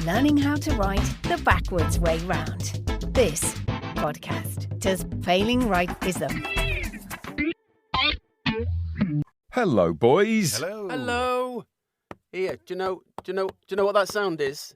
Learning how to write the backwards way round. This podcast does failing rightism. Hello, boys. Hello. Hello. Here, do you know what that sound is?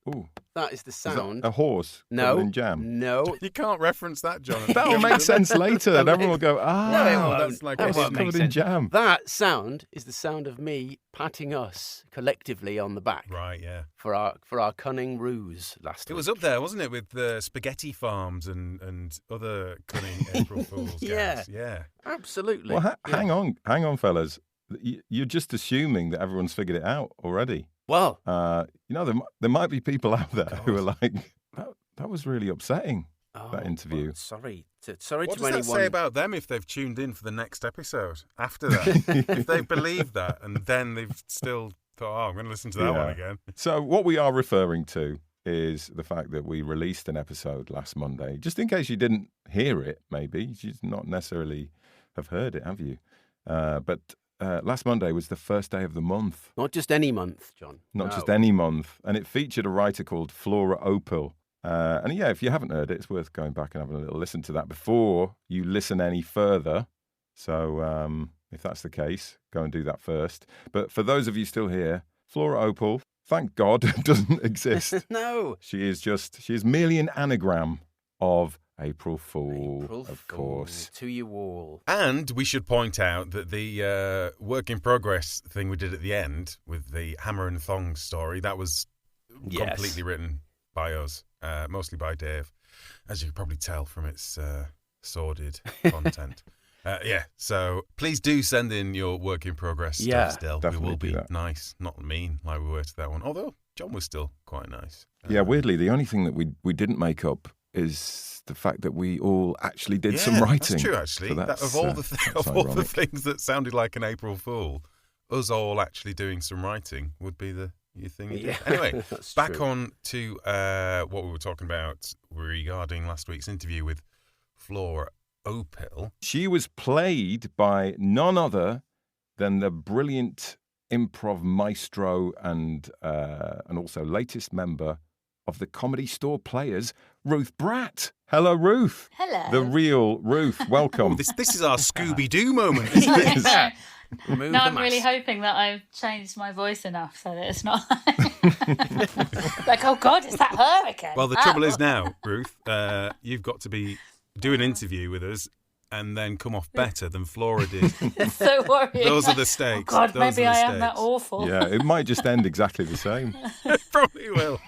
Ooh, That is the sound. a horse covered in jam. No. You can't reference that, Jonathan. That'll make sense later, and everyone will go, No, it won't. that's like It a won't covered make in sense. jam. That sound is the sound of me patting us collectively on the back Right, yeah. for our cunning ruse last It week. was up there, wasn't it, with the spaghetti farms and other cunning April Fools Yeah. guys? Yeah. Absolutely. Well, Yeah. hang on, fellas. You're just assuming that everyone's figured it out already. Well, There might be people out there who God. are like, that was really upsetting, that interview. well, sorry What to does anyone. that say about them if they've tuned in for the next episode after that? If they believe that and then they've still thought, I'm going to listen to that Yeah. one again. So what we are referring to is the fact that we released an episode last Monday. Just in case you didn't hear it, maybe. You not necessarily have heard it, have you? But last Monday was the first day of the month. Not just any month, John. Not No. just any month. And it featured a writer called Flora Opel. And yeah, if you haven't heard it, it's worth going back and having a little listen to that before you listen any further. So if that's the case, go and do that first. But for those of you still here, Flora Opel, thank God, doesn't exist. No. She is merely an anagram of April Fool, April of Fool course. to you all. And we should point out that the work in progress thing we did at the end with the hammer and thong story, that was Yes. completely written by us, mostly by Dave, as you can probably tell from its sordid content. So please do send in your work in progress Yeah, stuff still. We definitely will do be that. nice, not mean like we were to that one. Although John was still quite nice. Yeah, weirdly, the only thing that we didn't make up is the fact that we all actually did some writing. That's true, actually. So that, that's, of all that's all the ironic. things that sounded like an April Fool, us all actually doing some writing would be the thing you did. Yeah, Anyway, that's back true. on to what we were talking about regarding last week's interview with Flora Opel. She was played by none other than the brilliant improv maestro and also latest member of the Comedy Store Players, Ruth Bratt. Hello, Ruth. Hello. The real Ruth. Welcome. This is our Scooby-Doo moment, isn't it? No, Remove no, the I'm really mask. hoping that I've changed my voice enough so that it's not like, oh God, is that her again? Well, the trouble is now, Ruth, you've got to do an interview with us and then come off better than Flora did. It's so worrying. Those are the stakes. Oh God, Those maybe are the I am that stakes. awful. Yeah, it might just end exactly the same. Probably will.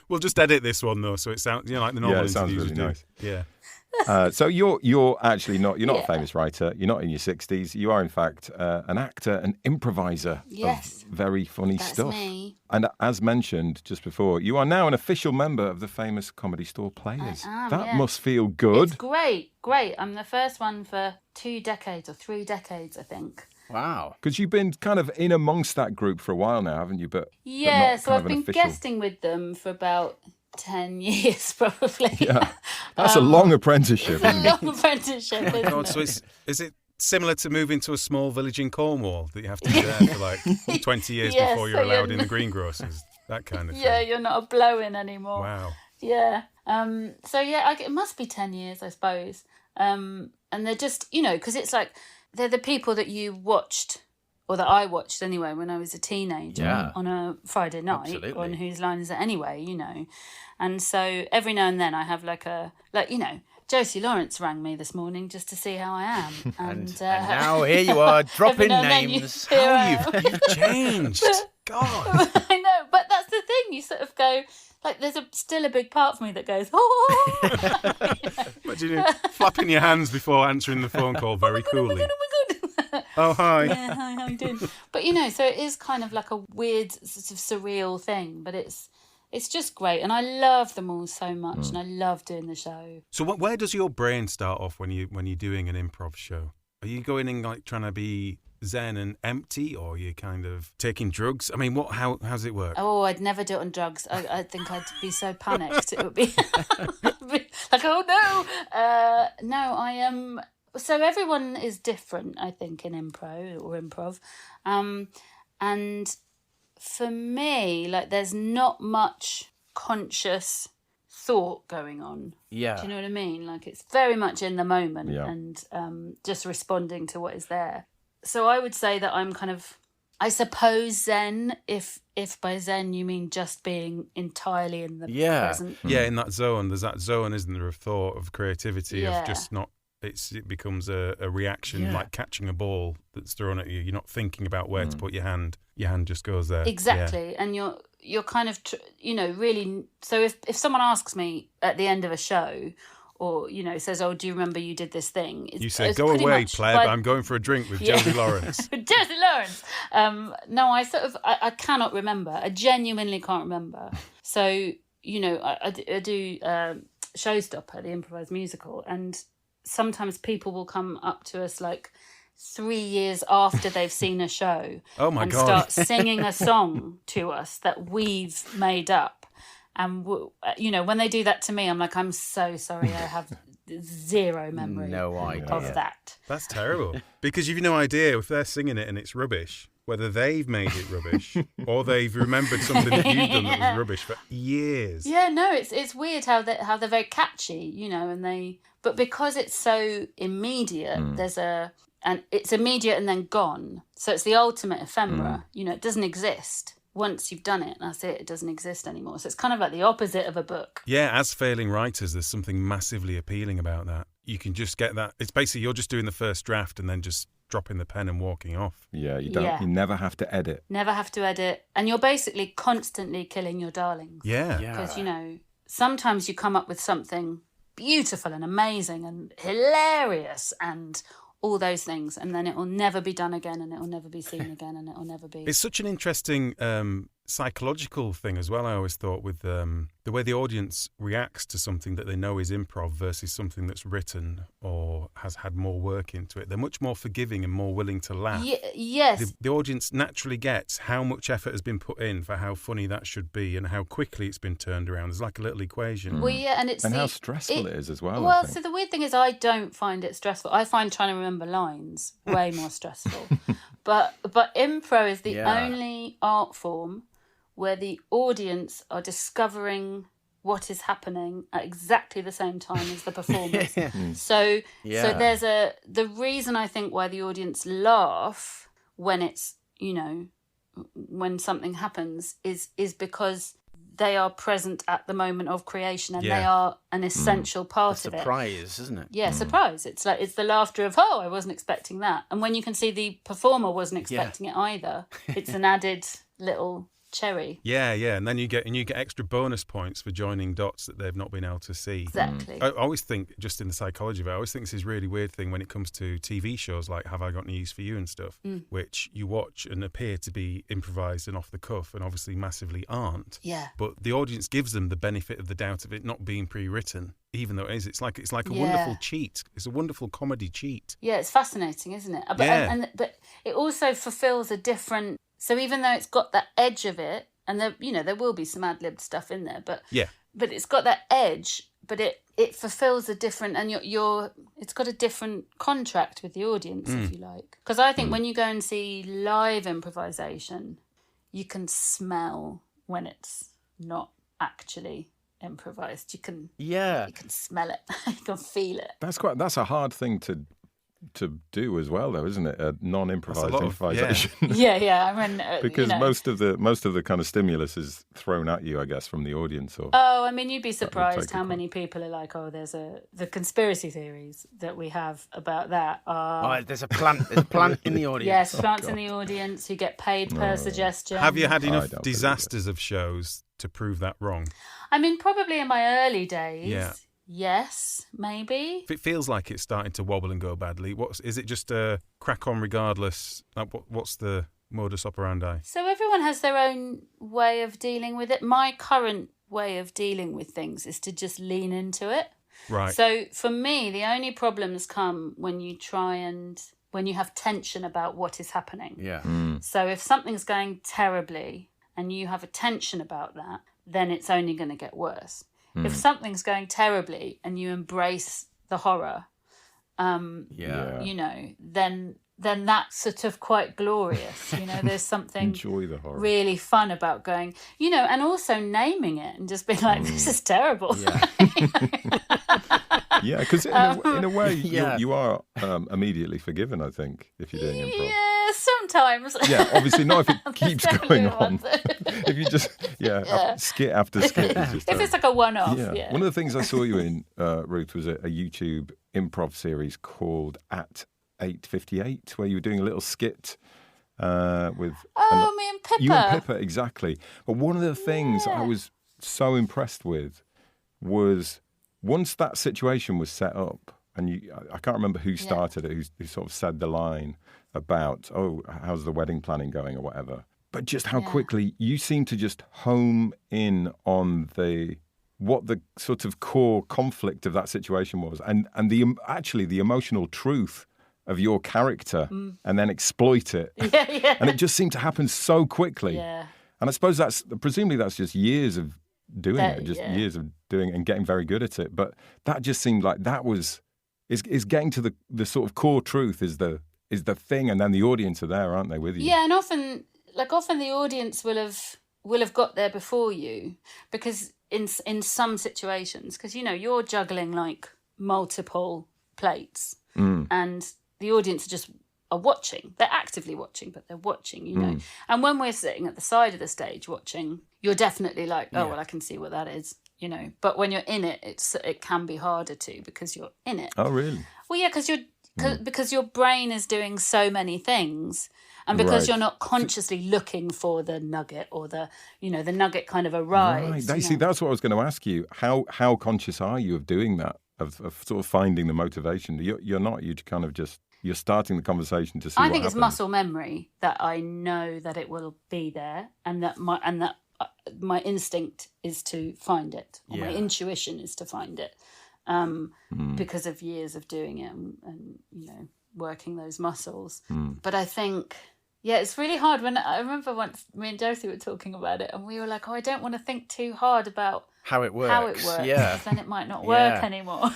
We'll just edit this one though, so it sounds like the normal Yeah, it sounds interviews really we do. nice. Yeah. So you're actually not Yeah. a famous writer. You're not in your 60s. You are in fact an actor, an improviser Yes. of very funny That's stuff. me. And as mentioned just before, you are now an official member of the famous Comedy Store Players. I am, That yeah. must feel good. It's great. I'm the first one for 2 decades or 3 decades, I think. Wow. Because you've been kind of in amongst that group for a while now, haven't you? But Yeah, not so kind I've of an been official... guesting with them for about 10 years, probably. Yeah, that's a long apprenticeship, It's isn't a it? long apprenticeship, isn't God, it? so is it similar to moving to a small village in Cornwall that you have to be there for like 20 years Yeah, before you're so allowed you're in the greengrocers? That kind of thing. Yeah, you're not a blow-in anymore. Wow. Yeah. So yeah, it must be 10 years, I suppose. And they're just, because it's like they're the people that you watched, or that I watched anyway, when I was a teenager Yeah. on a Friday night. Absolutely. On Whose Line Is It Anyway? And so every now and then I have Josie Lawrence rang me this morning just to see how I am. And now here you are dropping now and then you names. hear I am. You've changed. God. I know, but that's the thing. You sort of go, like, there's still a big part of me that goes, oh, Imagine you flapping your hands before answering the phone call very coolly. oh my God. Oh, hi. Yeah, hi, how you doing? But, so it is kind of like a weird, sort of surreal thing, but it's just great. And I love them all so much, and I love doing the show. So where does your brain start off when you're doing an improv show? Are you going in like trying to be zen and empty, or are you kind of taking drugs? I mean, how's it work? Oh, I'd never do it on drugs. I think I'd be so panicked. It would be like, oh no. No, I am. so everyone is different, I think, in improv. And for me, like, there's not much conscious thought going on. Yeah. Do you know what I mean? Like, it's very much in the moment Yeah. and just responding to what is there. So I would say that I'm kind of, I suppose, zen, if by zen you mean just being entirely in the present. Yeah, in that zone. There's that zone, isn't there, of thought, of creativity, Yeah. of just not... It becomes a reaction, like catching a ball that's thrown at you. You're not thinking about where to put your hand. Your hand just goes there. Exactly. And you're kind of, really... So if someone asks me at the end of a show, or, says, oh, do you remember you did this thing? You say, go away, pleb, I'm going for a drink with Josie Lawrence. Josie Lawrence. No, I cannot remember. I genuinely can't remember. So, I do Showstopper, the improvised musical, and sometimes people will come up to us like 3 years after they've seen a show and start singing a song to us that we've made up. And, when they do that to me, I'm like, I'm so sorry. I have zero memory of that. That's terrible. Because you've no idea if they're singing it and it's rubbish, whether they've made it rubbish or they've remembered something that you've done that was rubbish for years. Yeah, no, it's weird how they're very catchy, but because it's so immediate, and it's immediate and then gone. So it's the ultimate ephemera. It doesn't exist. Once you've done it, that's it. It doesn't exist anymore. So it's kind of like the opposite of a book. Yeah, as failing writers, there's something massively appealing about that. You can just get that. It's basically you're just doing the first draft and then just dropping the pen and walking off. Yeah, you don't. Yeah. You never have to edit. Never have to edit. And you're basically constantly killing your darlings. Yeah. Because, sometimes you come up with something beautiful and amazing and hilarious and all those things, and then it will never be done again, and it will never be seen again, and it will never be... It's such an interesting psychological thing as well, I always thought, with the way the audience reacts to something that they know is improv versus something that's written or has had more work into it. They're much more forgiving and more willing to laugh. Yes. The audience naturally gets how much effort has been put in for how funny that should be and how quickly it's been turned around. There's like a little equation. Well, yeah, and it's... And how stressful it is as well, I Well, think. so the weird thing is I don't find it stressful. I find trying to remember lines way more stressful. But improv is the only art form where the audience are discovering what is happening at exactly the same time as the performers. So there's the reason I think why the audience laugh when it's, when something happens is because they are present at the moment of creation and they are an essential part of it. Surprise, isn't it? Yeah, surprise. It's like, it's the laughter of, oh, I wasn't expecting that. And when you can see the performer wasn't expecting it either, it's an added little cherry. Yeah, and then you get extra bonus points for joining dots that they've not been able to see. Exactly. I always think, just in the psychology of it, I always think this is a really weird thing when it comes to TV shows like Have I Got Any Use For You and stuff, which you watch and appear to be improvised and off the cuff and obviously massively aren't. Yeah. But the audience gives them the benefit of the doubt of it not being pre-written, even though it is. It's like a wonderful cheat. It's a wonderful comedy cheat. Yeah, it's fascinating, isn't it? But, but it also fulfills a different... So even though it's got that edge of it, and there will be some ad-libbed stuff in there, but it's got that edge, but it fulfills a different, and it's got a different contract with the audience, if you like. Because I think when you go and see live improvisation, you can smell when it's not actually improvised. You can smell it, you can feel it. That's a hard thing to do as well, though, isn't it? A non-improvised improvisation. Yeah. I mean, because most of the kind of stimulus is thrown at you, I guess, from the audience. Or I mean, you'd be surprised how many people are like, "Oh, there's the conspiracy theories that we have about that." There's a plant. There's a plant in the audience. Yes, plants in the audience who get paid per suggestion. Have you had enough disasters of shows to prove that wrong? I mean, probably in my early days. Yeah. Yes, maybe. If it feels like it's starting to wobble and go badly, is it just a crack on regardless? Like what's the modus operandi? So everyone has their own way of dealing with it. My current way of dealing with things is to just lean into it. Right. So for me, the only problems come when you have tension about what is happening. Yeah. So if something's going terribly and you have a tension about that, then it's only going to get worse. If something's going terribly and you embrace the horror, you know, then that's sort of quite glorious. You know, there's something enjoy the horror. Really fun about going, you know, and also naming it and just being like, this is terrible. Yeah, because in a way, you are immediately forgiven, I think, if you're doing improv. Yeah, sometimes. Yeah, obviously not if it keeps going on. If you just, skit after skit. If it's like a one-off, yeah. One of the things I saw you in, Ruth, was a YouTube improv series called At 8:58, where you were doing a little skit with... me and Pippa. You and Pippa, exactly. But one of the things I was so impressed with was... Once that situation was set up, and I can't remember who started it, who sort of said the line about, how's the wedding planning going or whatever. But just how quickly you seem to just home in on what the sort of core conflict of that situation was, and the emotional truth of your character, and then exploit it. And it just seemed to happen so quickly. Yeah. And I suppose presumably that's just years of doing it, years of doing it and getting very good at it. But that just seemed like is getting to the sort of core truth is the thing, and then the audience are there, aren't they, with you? Yeah, and often the audience will have got there before you, because in some situations, because you know you're juggling like multiple plates, and the audience are watching. They're actively watching, but they're watching, you know. And when we're sitting at the side of the stage watching, you're definitely like, well, I can see what that is, you know. But when you're in it, it can be harder to, because you're in it. Oh, really? Well, yeah, because your brain is doing so many things, and because you're not consciously looking for the nugget, or the nugget kind of arrives. Right. See, that's what I was going to ask you. How conscious are you of doing that, of sort of finding the motivation? You're not. You kind of just... You're starting the conversation to see what happens. I think it's muscle memory, that I know that it will be there, and that my instinct is to find it, or my intuition is to find it, because of years of doing it and you know, working those muscles. But I think, it's really hard. When I remember once me and Josie were talking about it, and we were like, I don't want to think too hard about how it works. Because then it might not work anymore.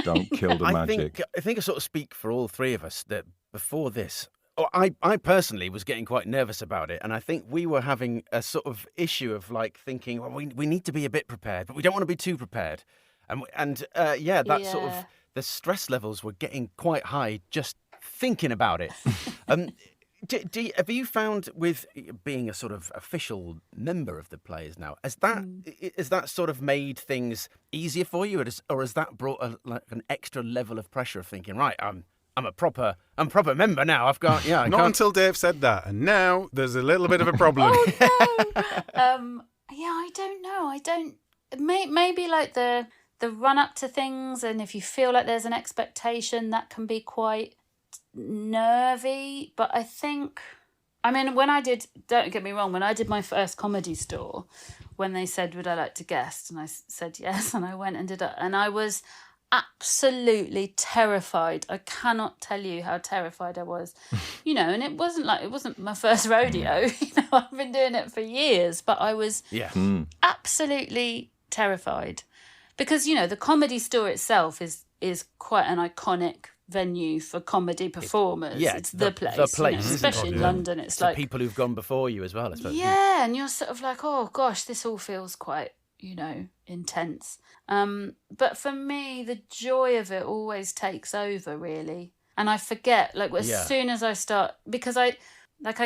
Don't kill the magic. I think I sort of speak for all three of us that before this, I personally was getting quite nervous about it, and I think we were having a sort of issue of like thinking, well, we need to be a bit prepared, but we don't want to be too prepared, and sort of the stress levels were getting quite high just thinking about it. Have you found, with being a sort of official member of the Players now, has that sort of made things easier for you, or has that brought an extra level of pressure of thinking, right, I'm a proper member now. I've got Not until Dave said that, and now there's a little bit of a problem. I don't know. I don't. Maybe like the run up to things, and if you feel like there's an expectation, that can be quite nervy. But I think, I mean, don't get me wrong, when I did my first comedy store, when they said, would I like to guest, and I said yes, and I went and did it, and I was absolutely terrified. I cannot tell you how terrified I was, you know. And it wasn't my first rodeo, you know. I've been doing it for years, but I was absolutely terrified, because you know the Comedy Store itself is quite an iconic venue for comedy performers. It's the place, you know, especially in London. It's like people who've gone before you as well, I suppose. Yeah, and you're sort of like, oh gosh, this all feels quite, you know, intense. But for me, the joy of it always takes over, really. And I forget, like, as soon as I start, because I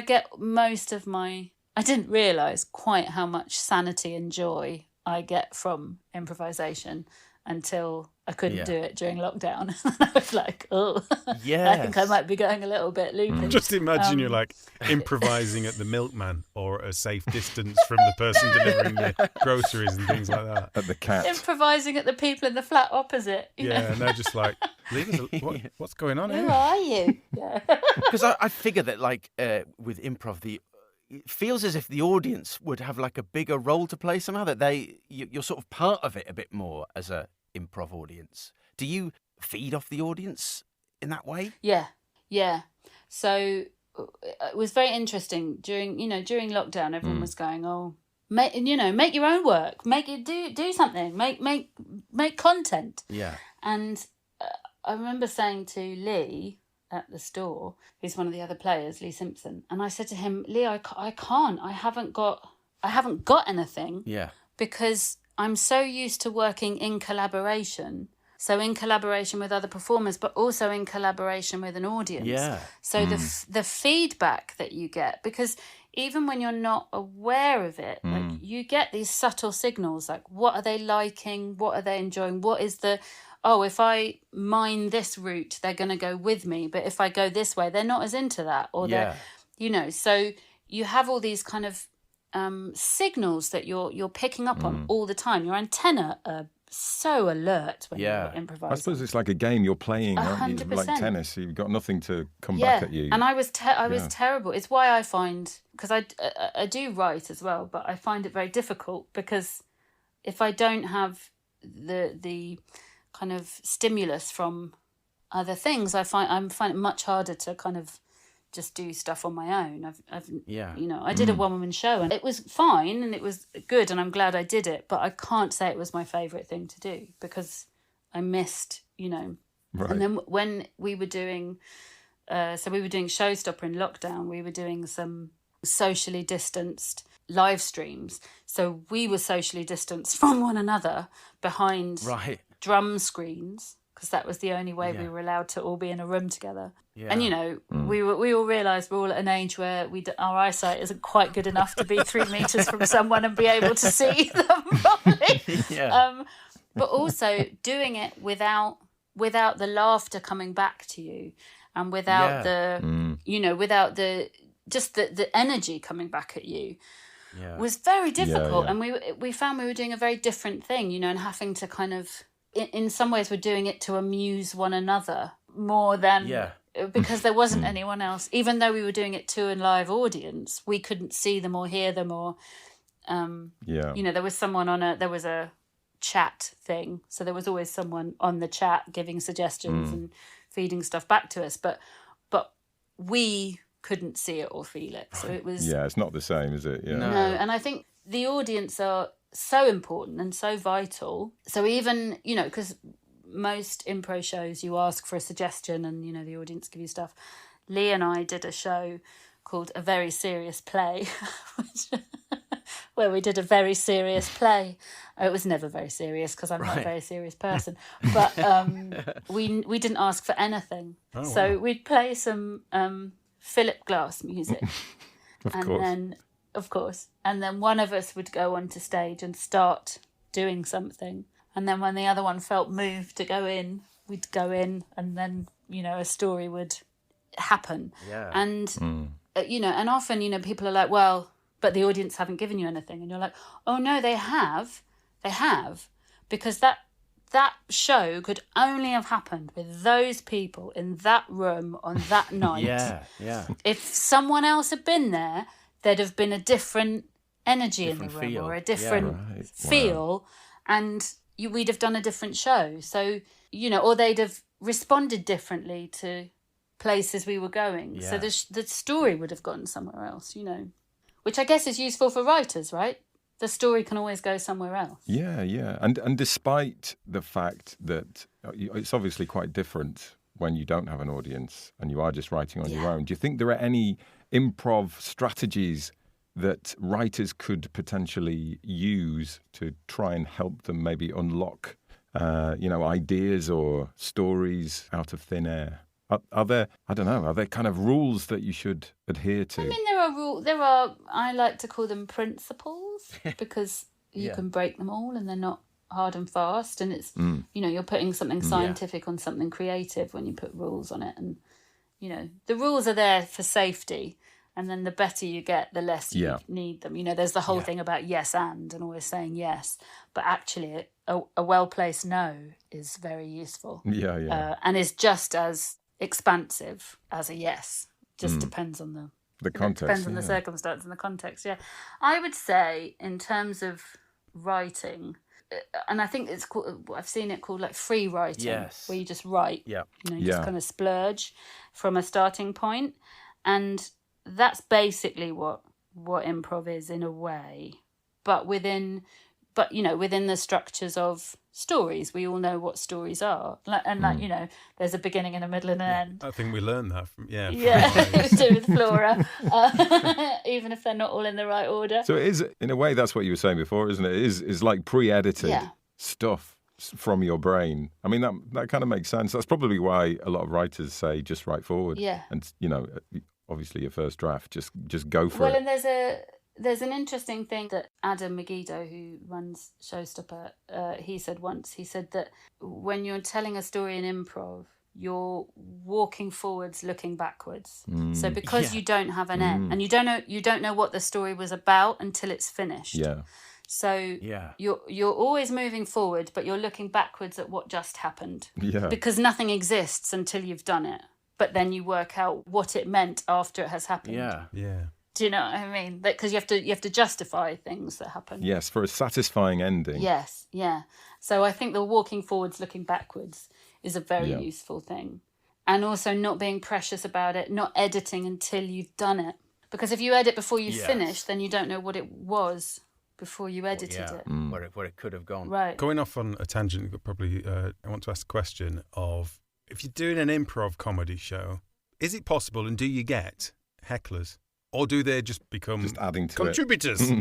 get most of I didn't realise quite how much sanity and joy I get from improvisation until I couldn't do it during lockdown. I was like, I think I might be going a little bit loopy. Just imagine you're like improvising at the milkman, or at a safe distance from the person delivering the groceries and things like that. At the cat. Improvising at the people in the flat opposite. You know? And they're just like, what's going on here? Who are you? Yeah. Because I figure that, like, with improv, it feels as if the audience would have like a bigger role to play somehow, that you're sort of part of it a bit more as a improv audience. Do you feed off the audience in that way? Yeah. So it was very interesting during lockdown. Everyone was going, make your own work, do something, make content. Yeah. And I remember saying to Lee at the store, who's one of the other players, Lee Simpson, and I said to him, Lee, I can't. I haven't got anything. Yeah. Because I'm so used to working in collaboration. So in collaboration with other performers, but also in collaboration with an audience. Yeah. So the feedback that you get, because even when you're not aware of it, like you get these subtle signals, like what are they liking? What are they enjoying? What is if I mine this route, they're going to go with me. But if I go this way, they're not as into that. Or they're, so you have all these kind of signals that you're picking up on all the time. Your antenna are so alert when you're improvising. I suppose it's like a game you're playing, aren't you? 100%. Like tennis, you've got nothing to come back at you. And I was terrible. It's why I find, because I do write as well, but I find it very difficult because if I don't have the kind of stimulus from other things, I find it much harder to kind of just do stuff on my own. I did a one-woman show and it was fine and it was good and I'm glad I did it, but I can't say it was my favourite thing to do because I missed, Right. And then when we were doing, we were doing Showstopper in lockdown, we were doing some socially distanced live streams. So we were socially distanced from one another behind drum screens, because that was the only way we were allowed to all be in a room together. Yeah. And, we all realised we're all at an age where our eyesight isn't quite good enough to be 3 metres from someone and be able to see them properly. But also doing it without the laughter coming back to you and without without the energy coming back at you was very difficult. And we found we were doing a very different thing, and having to kind of, in some ways we're doing it to amuse one another more than because there wasn't anyone else. Even though we were doing it to a live audience, we couldn't see them or hear them or there was someone there was a chat thing, so there was always someone on the chat giving suggestions and feeding stuff back to us, but we couldn't see it or feel it. So it was it's not the same, is it? No, and I think the audience are so important and so vital. So even, because most improv shows you ask for a suggestion and, the audience give you stuff. Lee and I did a show called A Very Serious Play, where we did a very serious play. It was never very serious because I'm not a very serious person. But we didn't ask for anything. So we'd play some Philip Glass music. Of course. And then one of us would go onto stage and start doing something. And then when the other one felt moved to go in, we'd go in and then, a story would happen. Yeah. And, and often, people are like, well, but the audience haven't given you anything. And you're like, oh, no, they have. They have. Because that show could only have happened with those people in that room on that night. Yeah. If someone else had been there, there'd have been a different energy in the room feel. Or a different feel, and we'd have done a different show. So, or they'd have responded differently to places we were going. Yeah. So the story would have gone somewhere else, which I guess is useful for writers, right? The story can always go somewhere else. Yeah. And despite the fact that it's obviously quite different when you don't have an audience and you are just writing on your own, do you think there are any improv strategies that writers could potentially use to try and help them maybe unlock, ideas or stories out of thin air? Are there kind of rules that you should adhere to? I mean, there are, I like to call them principles because you can break them all and they're not hard and fast. And it's, you're putting something scientific on something creative when you put rules on it. And, the rules are there for safety. And then the better you get, the less you need them. There's the whole thing about yes and always saying yes. But actually, a well-placed no is very useful. And is just as expansive as a yes. Just depends on the context. Depends on the circumstance and the context, I would say, in terms of writing, and I think it's called, I've seen it called like free writing, where you just write. Just kind of splurge from a starting point. And that's basically what improv is in a way, but within but, you know, within the structures of stories, we all know what stories are. And, like, you know, there's a beginning and a middle and an end. I think we learned that from, Yeah, to do with Flora, even if they're not all in the right order. So it is, in a way, that's what you were saying before, isn't it? It's like pre-edited stuff from your brain. I mean, that kind of makes sense. That's probably why a lot of writers say just write forward. Yeah. And, you know, obviously your first draft, just go for it. Well, and there's an interesting thing that Adam Megiddo, who runs Showstopper, he said once. He said that when you're telling a story in improv, you're walking forwards, looking backwards. So because you don't have an end, and you don't know what the story was about until it's finished. Yeah. So you're always moving forward, but you're looking backwards at what just happened. Yeah. Because nothing exists until you've done it. But then you work out what it meant after it has happened. Yeah. Yeah. Do you know what I mean? Because you have to justify things that happen. Yes, for a satisfying ending. Yes, yeah. So I think the walking forwards, looking backwards is a very useful thing. And also not being precious about it, not editing until you've done it. Because if you edit before you've finished, then you don't know what it was before you edited it. Where it could have gone. Right. Going off on a tangent, probably I want to ask the question of, if you're doing an improv comedy show, is it possible and do you get hecklers? Or do they just become adding to contributors?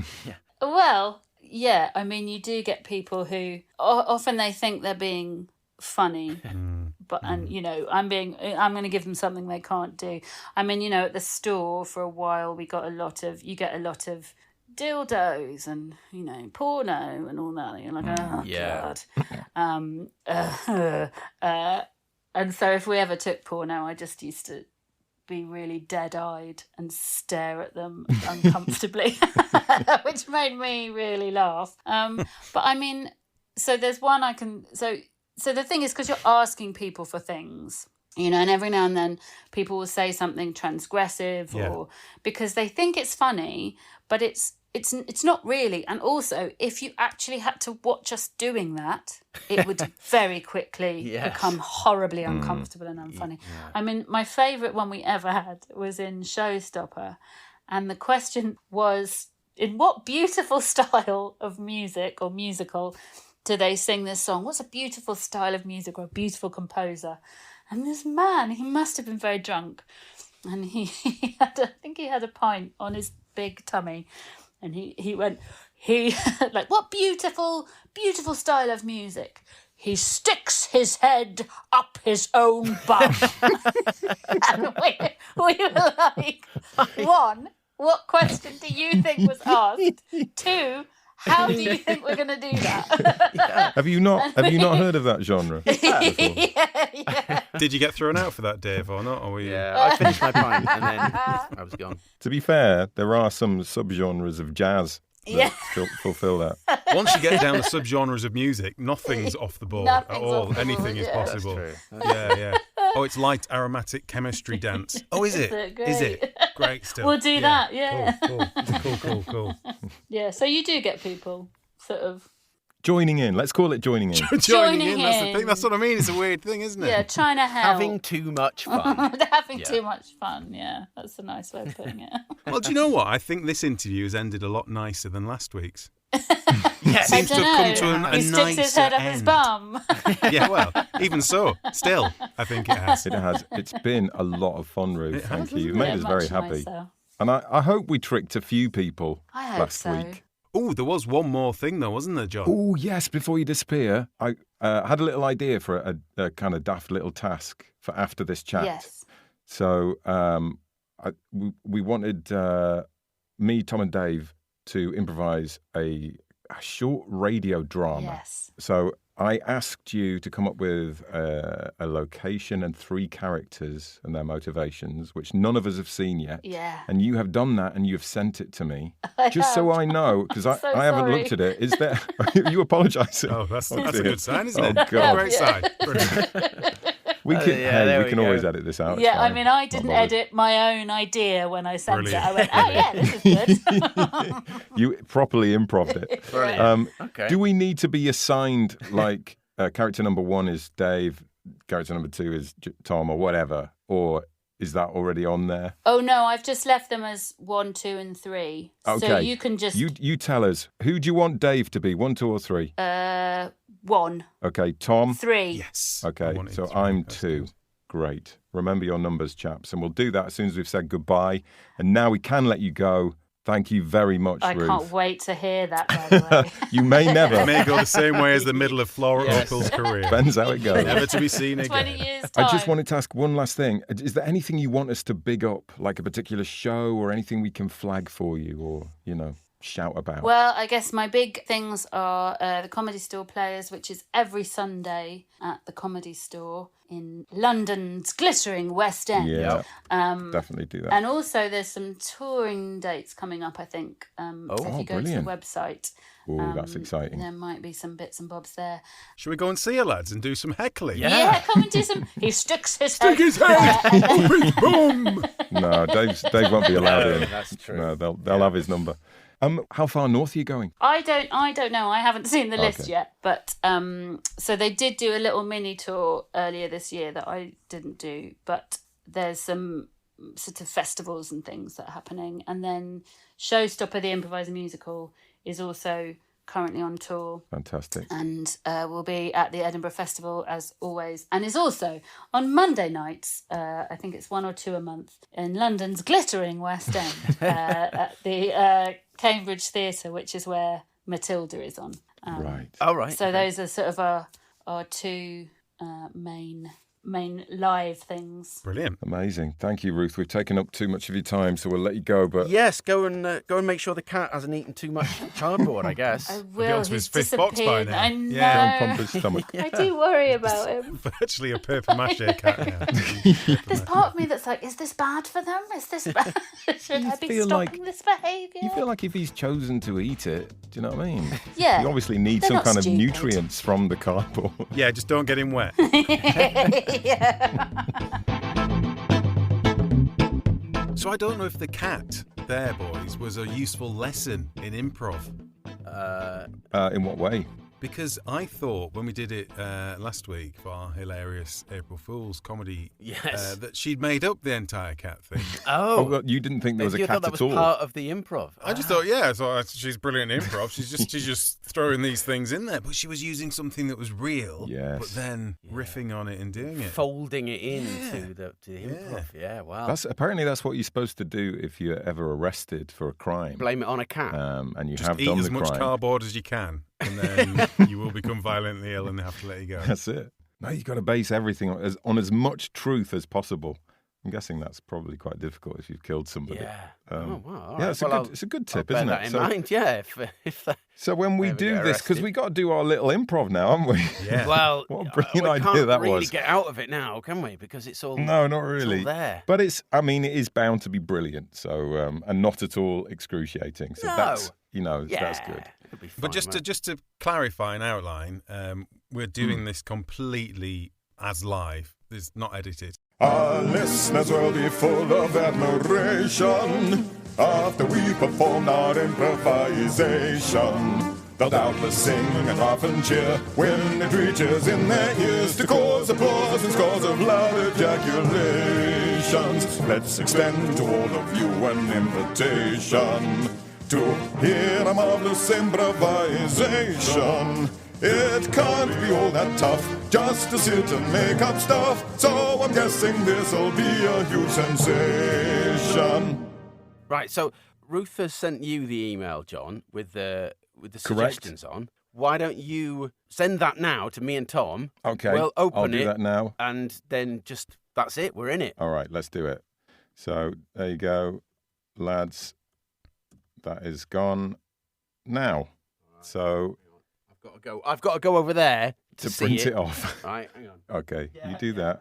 Well, yeah. I mean, you do get people who often they think they're being funny, and you know, I'm going to give them something they can't do. I mean, you know, at the store for a while, you get a lot of dildos and, you know, porno and all that. And you're like, God. And so if we ever took porno, I just used to be really dead-eyed and stare at them uncomfortably, which made me really laugh. But I mean, so there's one I can... So the thing is, because you're asking people for things, you know, and every now and then people will say something transgressive or because they think it's funny, but it's not really. And also, if you actually had to watch us doing that, it would very quickly become horribly uncomfortable and unfunny. Yeah. I mean, my favourite one we ever had was in Showstopper. And the question was, in what beautiful style of music or musical do they sing this song? What's a beautiful style of music or a beautiful composer? And this man, he must have been very drunk. And I think he had a pint on his big tummy. And he went, like, what beautiful, beautiful style of music. He sticks his head up his own bum. And we were like, one, what question do you think was asked? Two, how do you think we're going to do that? Have you not heard of that genre? Yeah. Did you get thrown out for that, Dave, or not? Or I finished my pint and then I was gone. To be fair, there are some subgenres of jazz that fulfill that. Once you get down the subgenres of music, nothing's off the board at all. Anything is possible. That's true. Yeah. Oh, it's light aromatic chemistry dance. Oh, is it? Is it? Great stuff. We'll do that, yeah. Cool. Yeah, so you do get people sort of... Joining in. Let's call it joining in. Joining in. That's the thing. That's what I mean. It's a weird thing, isn't it? Yeah, trying to help. Having too much fun. Too much fun, yeah. That's a nice way of putting it. Well, do you know what? I think this interview has ended a lot nicer than last week's. Yes. Seems to have come to a he sticks his head up his bum. Yeah, well, even so, still, I think it has. It has. It's been a lot of fun, Ruth. Thank you. You've made us very happy. Nicer. And I hope we tricked a few people I hope last so. week. Oh, there was one more thing, though, wasn't there, John? Oh, yes. Before you disappear, I had a little idea for a kind of daft little task for after this chat. Yes. So we wanted me, Tom and Dave to improvise a short radio drama. Yes. So I asked you to come up with a location and 3 characters and their motivations, which none of us have seen yet. Yeah. And you have done that and you have sent it to me. Just so I know, because I haven't looked at it. Is there... Are you apologising? Oh, that's a good sign, isn't it? Oh, God. Great sign. Brilliant. We can always edit this out. Yeah, I mean, I didn't edit my own idea when I sent it. I went, oh, yeah, this is good. You properly improved it. Brilliant. Okay. Do we need to be assigned, like, character number 1 is Dave, character number 2 is Tom, or whatever? Or is that already on there? Oh no, I've just left them as 1, 2, and 3. Okay. So you can just You tell us. Who do you want Dave to be? 1, 2, or 3? 1. Okay, Tom. 3. Yes. I Okay, wanted so 3. I'm That's 2. good. Great. Remember your numbers, chaps. And we'll do that as soon as we've said goodbye. And now we can let you go. Thank you very much, I Ruth. can't wait to hear that, by the way. You may never. It may go the same way as the middle of Flora Opal's career. Depends how it goes. Never to be seen 20 again. years' time. I just wanted to ask one last thing. Is there anything you want us to big up, like a particular show or anything we can flag for you or, shout about? Well, I guess my big things are the Comedy Store Players, which is every Sunday at the Comedy Store in London's glittering West End. Yeah, definitely do that. And also there's some touring dates coming up, I think. If you go brilliant. to the website. Oh, that's exciting. There might be some bits and bobs there. Should we go and see her, lads, and do some heckling? Yeah, come and do some... He sticks his Stick his head up his bum! No, Dave won't be allowed in. That's true. No, they'll have his number. How far north are you going? I don't know. I haven't seen the list Okay. yet. But so they did do a little mini tour earlier this year that I didn't do. But there's some sort of festivals and things that are happening. And then Showstopper, the Improvised Musical, is also currently on tour Fantastic. and will be at the Edinburgh Festival as always, and is also on Monday nights, I think it's 1 or 2 a month, in London's glittering West End at the Cambridge Theatre, which is where Matilda is on. Right. Oh, right. So those are sort of our 2 main live things. Brilliant. Amazing. Thank you, Ruth. We've taken up too much of your time, so we'll let you go. But Yes, go and make sure the cat hasn't eaten too much cardboard, I guess. I Get will. onto He's his 5th box by disappeared. now. I know. Yeah. don't pump his stomach. I do worry about him. Virtually a paper mache cat now. There's part of me that's like, is this bad for them? Is this bad? Should I be feel stopping like- this behaviour? You feel like if he's chosen to eat it, do you know what I mean? Yeah. You obviously need They're some not kind of stupid. nutrients from the cardboard. Yeah, just don't get him wet. Yeah. So I don't know if the cat there, boys, was a useful lesson in improv. In what way? Because I thought when we did it last week for our hilarious April Fool's comedy, Yes. that she'd made up the entire cat thing. Oh, well, you didn't think there was a you cat thought that at was all? part of the improv. I just thought, she's brilliant in improv. She's just throwing these things in there, but she was using something that was real, Yes. but then riffing on it and doing it. Folding it into the improv. Yeah, wow. Apparently that's what you're supposed to do if you're ever arrested for a crime. Blame it on a cat. And you Just have eat done as the much crime. cardboard as you can, and then you will become violently ill and they have to let you go. That's it. No, you've got to base everything on as much truth as possible. I'm guessing that's probably quite difficult if you've killed somebody. Yeah. Um, oh, wow. All yeah, right. it's a good I'll tip, bear isn't that it? in So, mind, yeah. If that, so when we Never do get this, because arrested. we got to do our little improv now, haven't we? Yeah. well, What a brilliant we idea can't that really was. get out of it now, can we? Because it's all No, not it's all really. there. But it is bound to be brilliant. So, and not at all excruciating. So No. that's Yeah, that's good. it'll be fine, But just won't to clarify and outline, we're doing this completely as live. It's not edited. Our listeners will be full of admiration after we performed our improvisation. They'll doubtless sing and laugh and cheer when it reaches in their ears to cause applause and scores of loud ejaculations. Let's extend to all of you an invitation to hear a marvelous improvisation. It can't be all that tough just to sit and make up stuff. So I'm guessing this'll be a huge sensation. Right, so Ruth has sent you the email, John, with the Correct. suggestions on. Why don't you send that now to me and Tom? Okay, We'll open I'll do it that now. and then just that's it. We're in it. All right, let's do it. So there you go, lads. That is gone now. So I've got to go over there to see print it. it off. Right, hang on. Okay, you do that.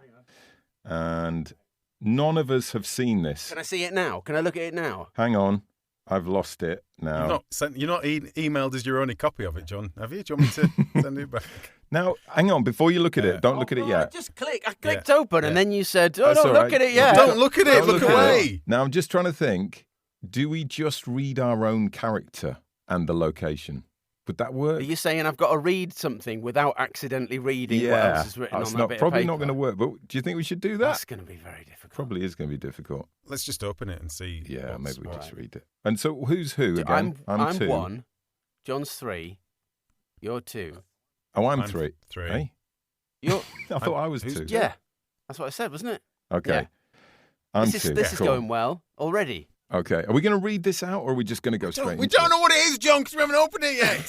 And none of us have seen this. Can I see it now? Can I look at it now? Hang on, I've lost it now. You're not emailed as your only copy of it, John, have you? Do you want me to send it back? Now, hang on, before you look at it, don't look at it I yet. just clicked. I clicked open, and then you said, "Oh, That's don't all look right. at it yet." Don't look at it. Don't Look at away. Now, I'm just trying to think, do we just read our own character and the location? Would that work? Are you saying I've got to read something without accidentally reading what else is written that's on that bit probably of not paper? going to work. But do you think we should do that? That's going to be very difficult. Probably is going to be difficult. Let's just open it and see. Yeah, what's maybe we what. just read it. And so who's who again? I'm two. 1, John's 3, you're 2. Oh, I'm I'm 3. 3. Hey? You're I thought I was who's 2. yeah, that's what I said, wasn't it? Okay. Yeah. I'm This 2. is Cool. going well already. Okay. Are we going to read this out, or are we just going to go straight We into don't it? know what it is, John, because we haven't opened it yet.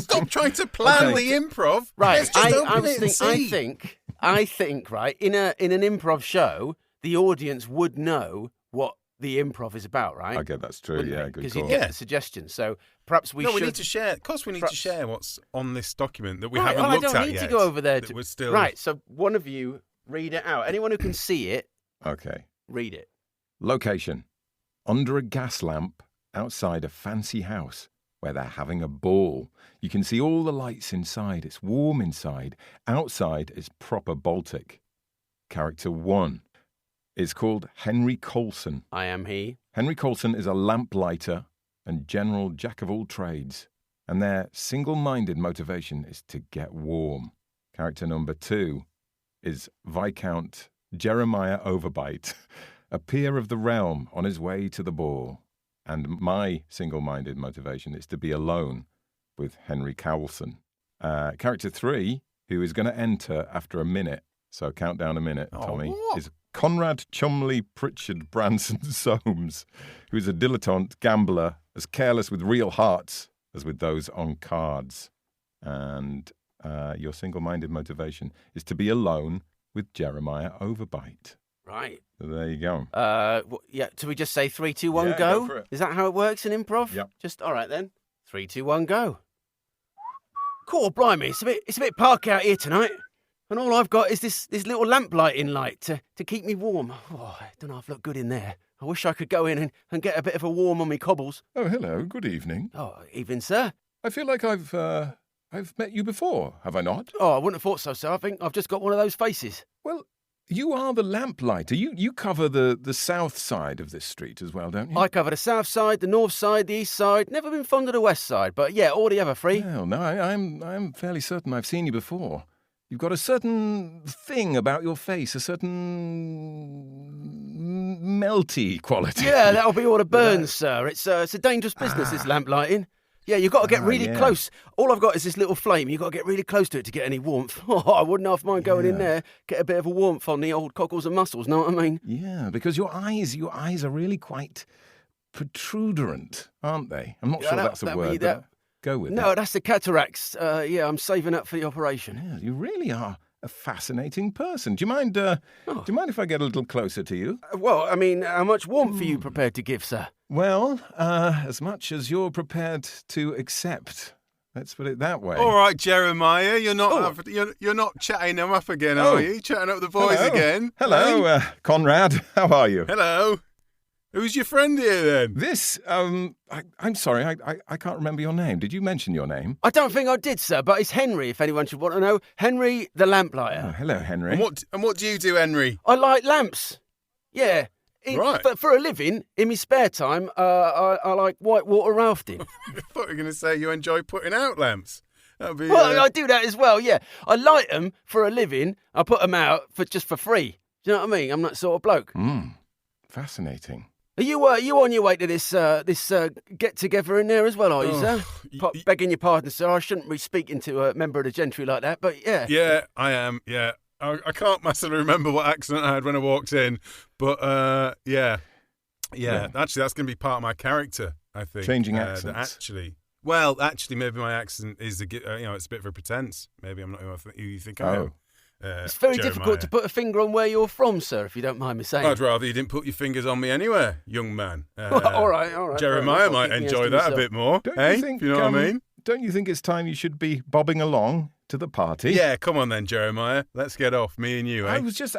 Stop trying to plan Okay. the improv. Right. Let's just open it and I think, right, in an improv show, the audience would know what the improv is about, right? Okay, that's true. Wouldn't Yeah, they? good Because call. you'd get the suggestions. So perhaps we should. we need to share. Of course, we need to Perhaps- share what's on this document that we Right, haven't well, looked I don't at need yet. to go over there. That we're still Right. So one of you read it out. Anyone who can see it, Okay. read it. Location. Under a gas lamp outside a fancy house where they're having a ball. You can see all the lights inside. It's warm inside. Outside is proper Baltic. Character 1 is called Henry Colson. I am he. Henry Colson is a lamplighter and general jack of all trades, and their single-minded motivation is to get warm. Character number 2 is Viscount Jeremiah Overbite, a peer of the realm on his way to the ball. And my single-minded motivation is to be alone with Henry Cowlson. Character 3, who is going to enter after a minute, so count down a minute, Oh, Tommy, what? is Conrad Chumley Pritchard Branson Soames, who is a dilettante gambler, as careless with real hearts as with those on cards. And your single-minded motivation is to be alone with Jeremiah Overbite. Right. So there you go. Yeah. Do we just say 3, 2, 1, Yeah, go? go for it. Is that how it works in improv? Yep. Just all right then. 3, 2, 1, go. Cool, blimey, it's a bit park out here tonight, and all I've got is this little lamplighting light to keep me warm. Oh, I don't know if I look good in there. I wish I could go in and get a bit of a warm on me cobbles. Oh, hello. Good evening. Oh, evening, sir. I feel like I've met you before, have I not? Oh, I wouldn't have thought so, sir. I think I've just got one of those faces. Well, you are the lamplighter. You cover the south side of this street as well, don't you? I cover the south side, the north side, the east side. Never been fond of the west side, but yeah, all the other three. Well, no, I'm fairly certain I've seen you before. You've got a certain thing about your face, a certain melty quality. Yeah, that'll be all the burns, sir. It's a dangerous business, this lamplighting. Yeah, you've got to get really yeah. close. All I've got is this little flame. You've got to get really close to it to get any warmth. Oh, I wouldn't half mind going in there, get a bit of a warmth on the old cockles and muscles, know what I mean? Yeah, because your eyes are really quite protuberant, aren't they? I'm not sure that's a that'd word. be But go with No, it. that's the cataracts. Yeah, I'm saving up for the operation. Yeah, you really are a fascinating person. Do you mind? Do you mind if I get a little closer to you? Well, I mean, how much warmth are you prepared to give, sir? Well, as much as you're prepared to accept. Let's put it that way. All right, Jeremiah, you're not Oh. you're not chatting them up again, Oh. are you? Chatting up the boys Hello. again? Hello, Hey? Conrad. How are you? Hello. Who's your friend here then? This, I'm sorry, I can't remember your name. Did you mention your name? I don't think I did, sir, but it's Henry, if anyone should want to know. Henry the Oh, lamplighter. hello, Henry. And what do you do, Henry? I light lamps. Yeah. Right. For a living, in my spare time, I like whitewater rafting. I thought you were going to say you enjoy putting out lamps. That'd be. Well, I do that as well, yeah. I light them for a living. I put them out just for free. Do you know what I mean? I'm that sort of bloke. Fascinating. Are you on your way to this get together in there as well, are you, sir? Begging your pardon, sir. I shouldn't be speaking to a member of the gentry like that, but yeah. Yeah, I am. Yeah, I can't massively remember what accent I had when I walked in, but yeah. Actually, that's going to be part of my character. I think Changing that accents. actually, maybe my accent is it's a bit of a pretense. Maybe I'm not who you think I am. It's very difficult to put a finger on where you're from, sir, if you don't mind me saying. I'd rather you didn't put your fingers on me anywhere, young man. All right. Jeremiah might enjoy that a bit more. Hey, you know what I mean? Don't you think it's time you should be bobbing along to the party? Yeah, come on then, Jeremiah. Let's get off, me and you, eh? I was just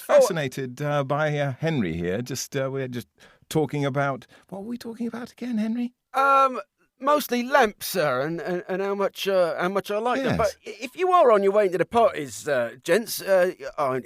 fascinated by Henry here. We're just talking about, what were we talking about again, Henry? Mostly lamps, sir, and how much I like them. Yes. But if you are on your way into the parties, gents,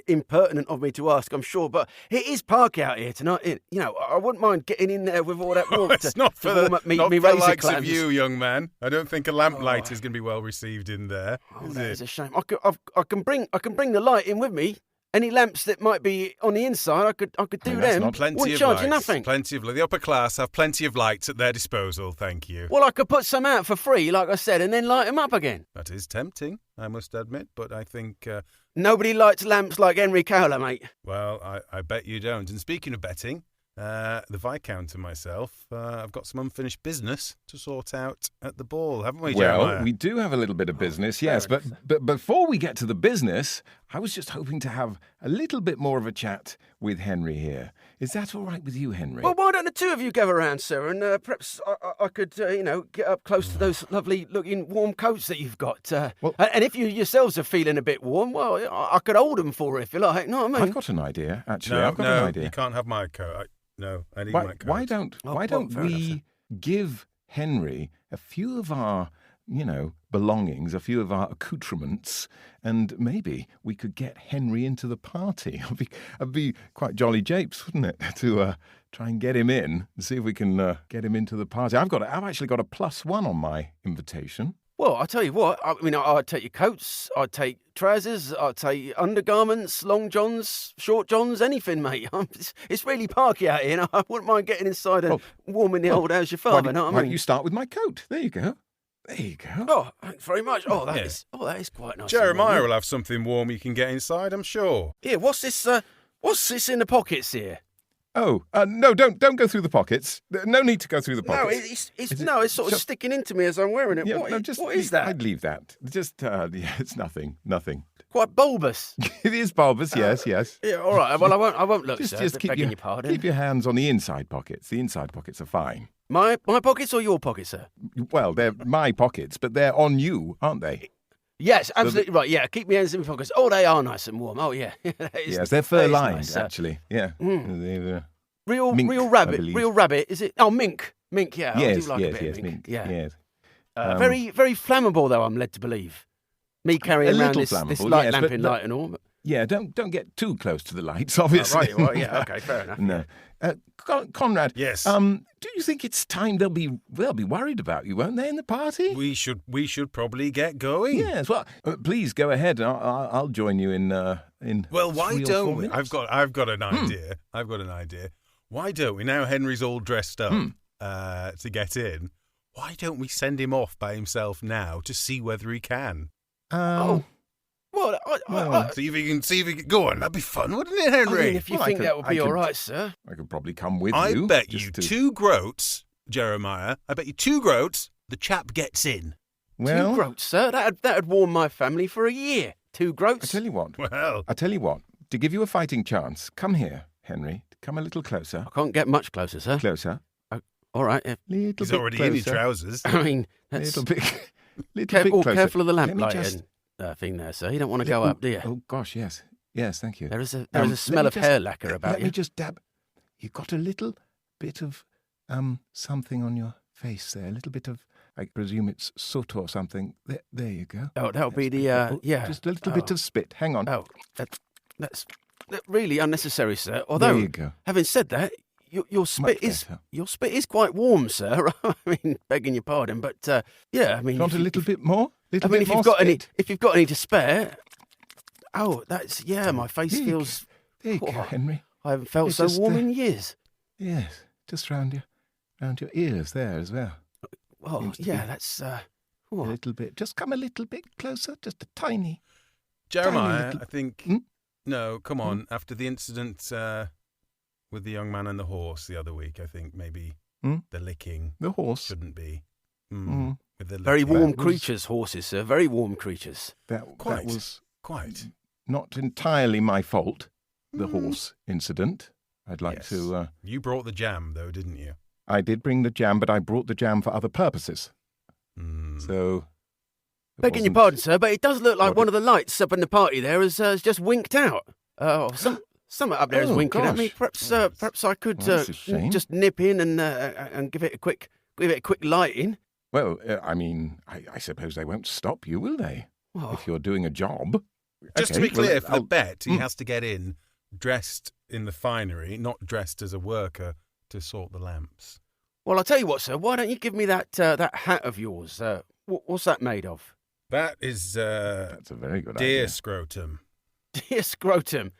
impertinent of me to ask, I'm sure, but it is park out here tonight. I wouldn't mind getting in there with all that warmth It's not for warm up me not for the razor likes clams. of you, young man. I don't think a lamplight is going to be well received in there. Oh, is that it? is a shame. I can bring the light in with me. Any lamps that might be on the inside, I could do mean, that's them. not Plenty Wouldn't of charge lights. you nothing. Plenty of the upper class have plenty of lights at their disposal. Thank you. Well, I could put some out for free, like I said, and then light them up again. That is tempting, I must admit, but I think. Nobody lights lamps like Henry Cowler, mate. Well, I bet you don't. And speaking of betting, the Viscount and myself, I've got some unfinished business to sort out at the ball, haven't we, Jeremiah? Well, we do have a little bit of business, yes. But before we get to the business, I was just hoping to have a little bit more of a chat with Henry here. Is that all right with you, Henry? Well, why don't the two of you gather around, sir, and perhaps I could, get up close to those lovely-looking warm coats that you've got. And if you yourselves are feeling a bit warm, well, I could hold them for you if you like. Know what I mean? I've got an idea, actually. No, I've got an idea. you can't have my coat. I need my coat. Why don't fair enough, we give Henry a few of our, belongings, a few of our accoutrements, and maybe we could get Henry into the party. It'd be quite jolly japes, wouldn't it, to try and get him in and see if we can get him into the party. I've actually got a +1 on my invitation. Well, I tell you what. I mean, I'd take your coats, I'd take trousers, I'd take undergarments, long johns, short johns, anything, mate. It's really parky out here, and I wouldn't mind getting inside and warming the old house your father. Know what Why I don't mean? you start with my coat? There you go. Oh, thanks very much. Oh, that is quite nice. Jeremiah will have something warm you can get inside, I'm sure. Here, what's this? What's this in the pockets here? Oh, no, don't go through the pockets. No need to go through the No, pockets. it's sort of sticking into me as I'm wearing it. Yeah, What is that? I'd leave that. Just, it's nothing. Quite bulbous. It is bulbous, yes. Yeah, all right. Well, I won't look, Just sir. Begging your pardon. keep your hands on the inside pockets. The inside pockets are fine. My pockets or your pockets, sir? Well, they're my pockets, but they're on you, aren't they? Yes, absolutely right. Yeah, keep my hands in my pockets. Oh, they are nice and warm. Oh, yeah. Yes, they're fur-lined, nice, actually. Yeah. They're, Real mink, rabbit. I believe. Real rabbit. Is it? Oh, mink. Mink. Yeah. I yes, do like a bit yes, of mink. Yeah. Yes. Very, very flammable, though. I'm led to believe. Me carrying A around little this flammable, light yes, lamp but in light and all. But... Yeah, don't get too close to the lights, obviously. right. Well, yeah. Okay. Fair enough. No. Conrad. Yes. Do you think it's time they'll be worried about you, won't they, in the party? We should probably get going. Yes. Well, please go ahead. I'll join you in. Well, why 3 or 4 don't we? minutes. I've got an idea. I've got an idea. Why don't we, now Henry's all dressed up to get in, why don't we send him off by himself now to see whether he can? Well, See if he can go on. That'd be fun, wouldn't it, Henry? I mean, if you think that would be all right, sir. I could probably come with I you. bet you just to- 2 groats, Jeremiah. I bet you 2 groats the chap gets in. Well, 2 groats, sir. That'd warm my family for a year. 2 I groats. tell you what. Well, I tell you what. To give you a fighting chance, come here, Henry. Come a little closer. I can't get much closer, sir. Closer. All right. Yeah. Little he's bit already closer. in his trousers. I mean, that's Little bit. Little bit closer. careful of the Let me lamplight just- thing there, sir. You don't want to go up, do you? Oh gosh, yes. Yes, thank you. There is a let smell me of just- hair lacquer about Let you. me just dab. You've got a little bit of something on your face there. A little bit of, I presume it's soot or something. There you go. Oh, that'll be the Oh, yeah. Just a little bit of spit. Hang on. Oh, that's really unnecessary, sir. Although, There you go. having said that, your spit better. is quite warm, sir. I mean, begging your pardon, but yeah, I mean, You want a little bit more? I Little mean, bit if more you've got any spit? to spare. Oh, that's my face There you feels. There you go, Oh, Henry. I haven't felt It's so just, warm in years. Yes, just round your ears there as well. Oh, seems to yeah, be- that's. A little bit. Just come a little bit closer. Just a tiny. Jeremiah, little- I think... Hmm? No, come on. After the incident with the young man and the horse the other week, I think maybe Hmm? the licking The horse. shouldn't be. Mm. With the Very licking. warm was- creatures, horses, sir. Very warm creatures. That Quite. was Quite. not entirely my fault. The horse incident. I'd like Yes. to. You brought the jam, though, didn't you? I did bring the jam, but I brought the jam for other purposes. Mm. So. it Begging your wasn't- pardon, sir, but it does look like What one of the lights up in the party there has just winked out. Something up there is Oh, winking at me. gosh. Perhaps I could Well, that's a shame. just nip in and give it a quick light in. Well, I mean, I suppose they won't stop you, will they? Well, If you're doing a job. Just to Okay, be clear, well, for the bet, he has to get in dressed in the finery, not dressed as a worker to sort the lamps. Well, I'll tell you what, sir. Why don't you give me that hat of yours? What's that made of? That is That's a very good deer idea. scrotum. Deer scrotum.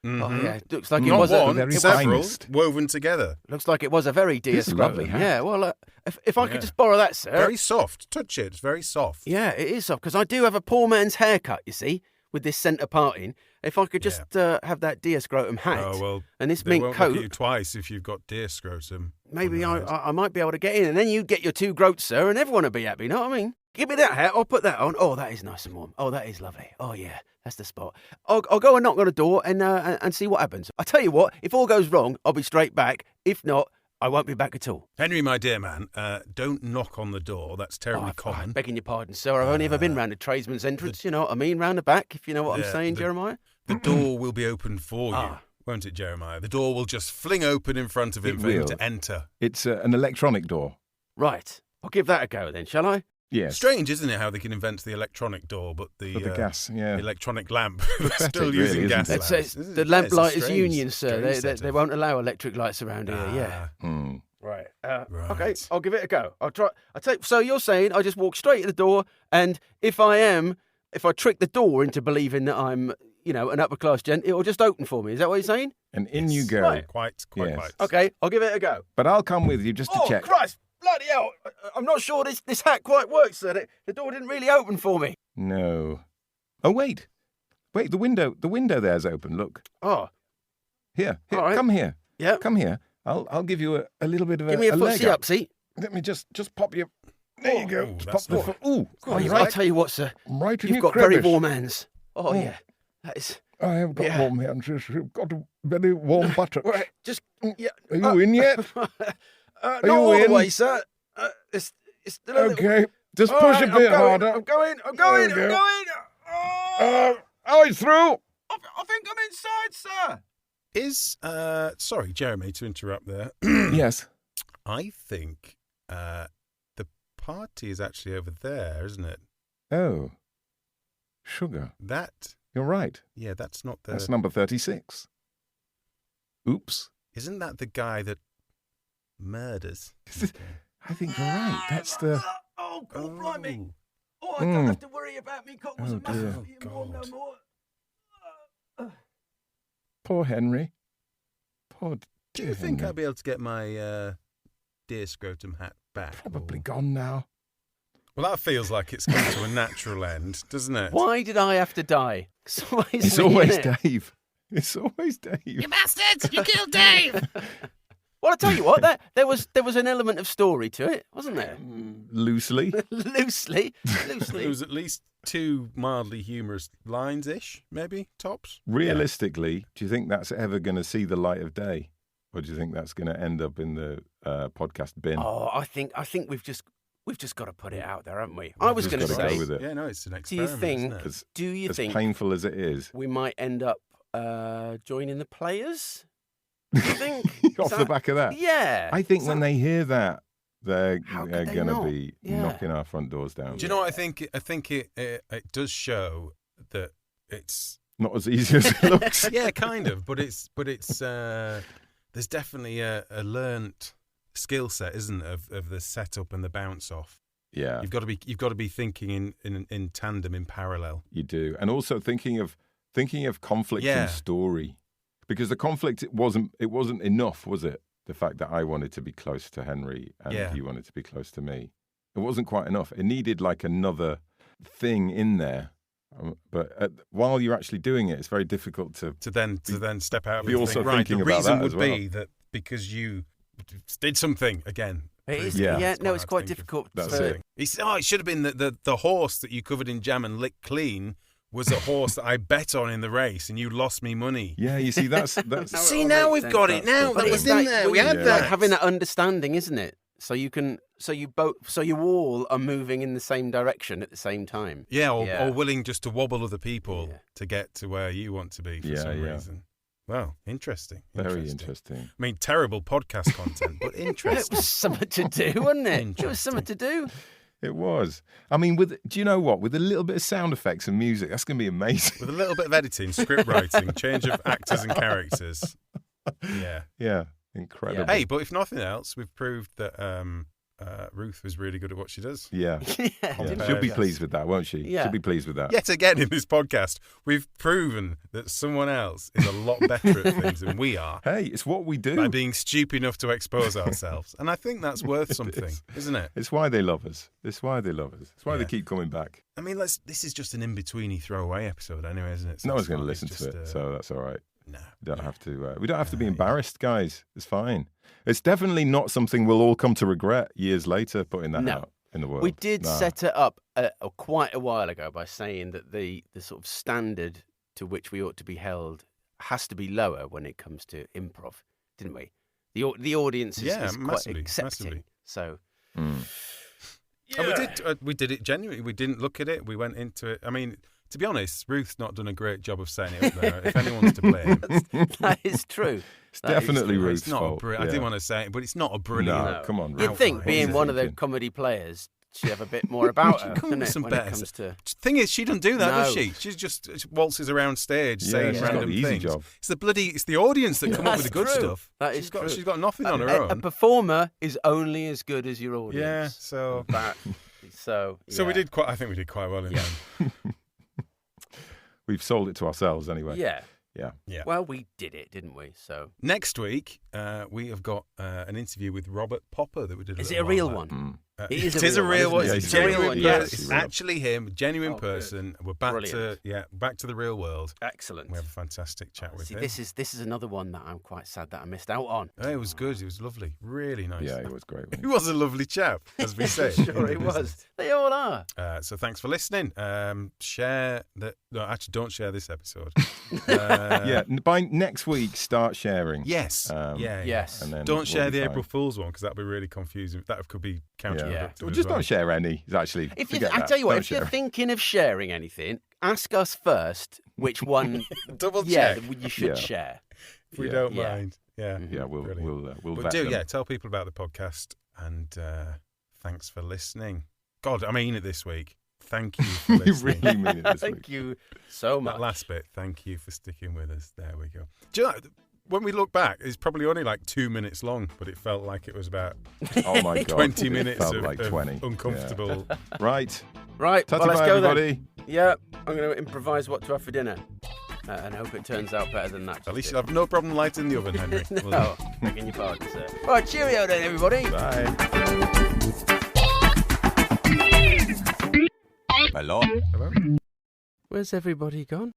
Mhm. Oh yeah, it looks like it Not was one, very several, finest. woven together. looks like it was a very deer This is a scrotum. lovely hat. Yeah. Well, if I Yeah. could just borrow that, sir. Very soft. Touch it. It's very soft. Yeah, it is soft because I do have a poor man's haircut. You see, with this centre parting. If I could just have that deer scrotum hat Oh, well, and this they mink won't coat, look at you twice if you've got deer scrotum. maybe on your head. I might be able to get in, and then you get your 2 groats, sir, and everyone will be happy. You know what I mean? Give me that hat. I'll put that on. Oh, that is nice and warm. Oh, that is lovely. Oh yeah, that's the spot. I'll go and knock on the door and see what happens. I tell you what, if all goes wrong, I'll be straight back. If not, I won't be back at all. Henry, my dear man, don't knock on the door. That's terribly I'm common. begging your pardon, sir. I've only ever been round a tradesman's entrance. You know what I mean? Round the back, if you know what I'm Yeah, saying, Jeremiah. The door will be open for you, Ah. won't it, Jeremiah? The door will just fling open in front of him It for him will. to enter. It's an electronic door. Right. I'll give that a go then, shall I? Yes. Strange, isn't it, how they can invent the electronic door, but the, For the gas, yeah. electronic lamp, they're Pathetic, still using really, gas isn't That's it? lamps. it. The Lamplighters Strange- Union, sir. strange They setup. won't allow electric lights around here. Yeah. Hmm. Right. Right. Okay. I'll give it a go. I'll try. So you're saying I just walk straight to the door, and if I trick the door into believing that I'm, an upper class gent, it'll just open for me. Is that what you're saying? And in you Yes. go. Right. Quite Yes. right. Okay. I'll give it a go. But I'll come with you just to check. Christ! Bloody hell! I'm not sure this hat quite works, sir. The door didn't really open for me. No. Oh, wait. The window there's open. Look. Oh. Here. All right. Come here. Yeah. Come here. I'll give you a little bit of Give me a leg footsie up, see? Let me just pop you. There you go. Ooh, Just that's pop the nice. foot. Ooh. Oh, I'm I'll tell you what, sir. right in You've your got very crevice. warm hands. Oh, Oh. yeah. That is. I have got Yeah. warm hands. You've got a very warm buttocks. Right. Just. Yeah. Are you in yet? Not you all the in? way, sir. It's still a little. Okay. Just All push right, a bit harder. I'm going. There you go. Oh, it's through. I think I'm inside, sir. Is sorry, Jeremy, to interrupt there. Yes. I think the party is actually over there, isn't it? Oh. Sugar. That, You're right. yeah, that's not the. That's number 36. Oops. Isn't that the guy that murders? I think you're right. That's the. Oh, God, blimey. Oh. Oh, I don't have to worry about me cockles Oh, and muscles dear. being warm no God. more. Poor Henry. Poor Do dear you think Henry. I'll be able to get my deer scrotum hat back? Probably or- gone now. Well, that feels like it's come to a natural end, doesn't it? Why did I have to die? It's me, always innit? Dave. It's always Dave. You bastards! You killed Dave! Well, I tell you what, there was an element of story to it, wasn't there? Loosely. loosely. There was at least 2 mildly humorous lines-ish, maybe, tops. Realistically, do you think that's ever going to see the light of day? Or do you think that's going to end up in the podcast bin? Oh, I think we've just got to put it out there, haven't we? I was Just going to gotta say, go with it. Yeah, no, it's an do you experiment, think? isn't it? As, Do you as think painful as it is. we might end up joining the players? Do you think? Off the back of that. Yeah. I think when they hear that, they're How could going they to not? be Yeah. knocking our front doors down. Do you know what I think? I think it does show that it's Not as easy as it looks. yeah, kind of, but it's there's definitely a learnt skill set, isn't it, of the setup and the bounce off. Yeah, You've got to be thinking in tandem, in parallel. you do. And also thinking of conflict Yeah. and story. Because the conflict, it wasn't enough, was it? The fact that I wanted to be close to Henry and Yeah. he wanted to be close to me. It wasn't quite enough. It needed like another thing in there. But while you're actually doing it, it's very difficult to then step out. Be and also think, right, thinking the about reason that would as well. be that because you did something again. It is, Yeah. yeah. No, hard it's to quite think of. difficult. That's to- it. He said, it should have been the horse that you covered in jam and licked clean was a horse that I bet on in the race, and you lost me money. Yeah, you see, that's See, now we've got it. Now But that it's was in like- there. well, We you- had Yeah. that. like having that understanding, isn't it? So you all are moving in the same direction at the same time. Yeah, Yeah. or willing just to wobble other people Yeah. to get to where you want to be for Yeah, some yeah. reason. Well, interesting. very interesting. I mean, terrible podcast content, but It interesting. was something to do, wasn't it? It was something to do. It was. I mean, do you know what? With a little bit of sound effects and music, that's going to be amazing. With a little bit of editing, script writing, change of actors and characters. Yeah. Yeah, incredible. Hey, but if nothing else, we've proved that Ruth was really good at what she does. Yeah. Yeah. She'll be pleased with that, won't she? Yeah. She'll be pleased with that. Yet again in this podcast, we've proven that someone else is a lot better at things than we are Hey, it's what we do. by being stupid enough to expose ourselves. And I think that's worth something, isn't it? It's why they love us. It's why they love us. It's why they keep coming back. I mean, this is just an in-betweeny throwaway episode anyway, isn't it? So No one's it's going to not- listen it's to just, it, so that's all right. No. We don't have to. We don't have to be embarrassed, guys. It's fine. It's definitely not something we'll all come to regret years later. Putting that out in the world. We did set it up quite a while ago by saying that the sort of standard to which we ought to be held has to be lower when it comes to improv, didn't we? The audience is massively, quite accepting. massively. So. And we did it genuinely. We didn't look at it. We went into it. I mean, to be honest, Ruth's not done a great job of setting it up there. If anyone's to blame, That is true. It's definitely it's Ruth's not fault. I didn't want to say it, but it's not a brilliant. No, come on, Ruth. You'd think, What being was one you of the thinking? comedy players, she'd have a bit more about her, Come doesn't with it, some when better it comes to... Thing is, she doesn't do that, does No. she? She just waltzes around stage saying she's got random the easy things. job. It's the audience that come up with the good That's true. stuff. That is true. She's got nothing on her A own. performer is only as good as your audience. Yeah, so So we did quite. I think we did quite well in the end. We've sold it to ourselves anyway. Yeah. Yeah. Well, we did it, didn't we? So Next week, we have got an interview with Robert Popper that we did. is it a real one? Mm. It is It is a real one. isn't it? It's It's a a real genuine. one, Yeah, yes. it's actually him, genuine person. We're back Brilliant. back to the real world. Excellent. We have a fantastic chat with See, him. this is another one that I'm quite sad that I missed out on. Oh, it was good. It was lovely. Really nice. Yeah, it was great. He was a lovely chap, as we say. Sure, it was. They all are. So thanks for listening. Share that. No, actually, don't share this episode. Yeah, by next week, start sharing. Yes. Yes. And then Don't we'll share be the fine. April Fool's one because that'd be really confusing. That could be counterproductive. Yeah. Well, as just well. don't share any. Actually, If forget I that. tell you what, Don't if you're share. thinking of sharing anything, ask us first which one. Double yeah, check. you should Yeah. share. If we Yeah. don't Yeah. mind. Yeah. Yeah, we'll But vet do, them. yeah, tell people about the podcast and thanks for listening. God, I mean it this week. Thank you for You listening. really mean it this Thank week. you so much. That last bit, thank you for sticking with us. There we go. Do you know, when we look back, it's probably only like 2 minutes long, but it felt like it was about Oh my god, 20 it minutes felt of, like of 20. uncomfortable. Yeah. Right, Right, tatty well, let's bye, go everybody. then. Yeah, I'm going to improvise what to have for dinner. And hope it turns out better than that. At least you'll have no problem lighting the oven, Henry. No, begging your pardon, sir. Right, cheerio then, everybody. Bye. Hello. Where's everybody gone?